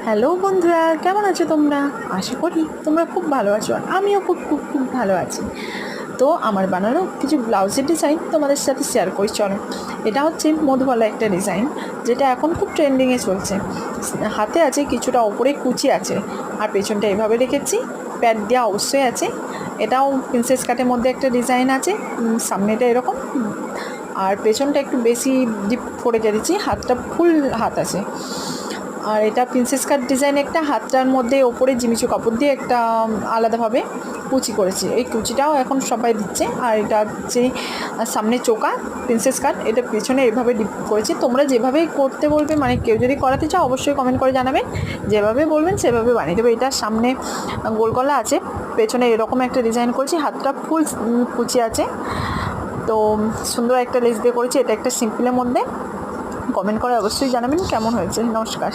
Hello বন্ধুরা, কেমন আছো তোমরা? আশা করি তোমরা খুব ভালো আছো, আর আমিও খুব খুব খুব ভালো আছি। তো আমার বানানো কিছু ব্লাউজের ডিজাইন তোমাদের সাথে শেয়ার করি, চলো। এটা হচ্ছে মধুবালা একটা ডিজাইন, যেটা এখন খুব ট্রেন্ডিংয়ে চলছে। হাতে আছে কিছুটা, ওপরে কুচি আছে, আর পেছনটা এভাবে রেখেছি, প্যাড দেওয়া অবশ্যই আছে। এটাও প্রিন্সেস কাটের মধ্যে একটা ডিজাইন আছে। সামনেটা এরকম, আর পেছনটা একটু বেশি ডিপ করে কেটেছি, হাতটা ফুল হাত আছে। আর এটা প্রিন্সেস কাট ডিজাইন, একটা হাতটার মধ্যে ওপরে জিমিচু কাপড় দিয়ে একটা আলাদাভাবে কুচি করেছি। এই কুচিটাও এখন সবাই দিচ্ছে। আর এটা হচ্ছে সামনে চোকা প্রিন্সেস কাট, এটা পেছনে এভাবে ডিপ করেছি। তোমরা যেভাবে করতে বলবে, মানে কেউ যদি করাতে চাও অবশ্যই কমেন্ট করে জানাবেন, যেভাবে বলবেন সেভাবে বানিয়ে দেবে। এটা সামনে গোল গলা আছে, পেছনে এরকম একটা ডিজাইন করেছি, হাতটা ফুল কুচি আছে। তো সুন্দর একটা লেস দিয়ে করেছি। এটা একটা সিম্পলের মধ্যে। কমেন্ট করে অবশ্যই জানাবেন কেমন হয়েছে। নমস্কার।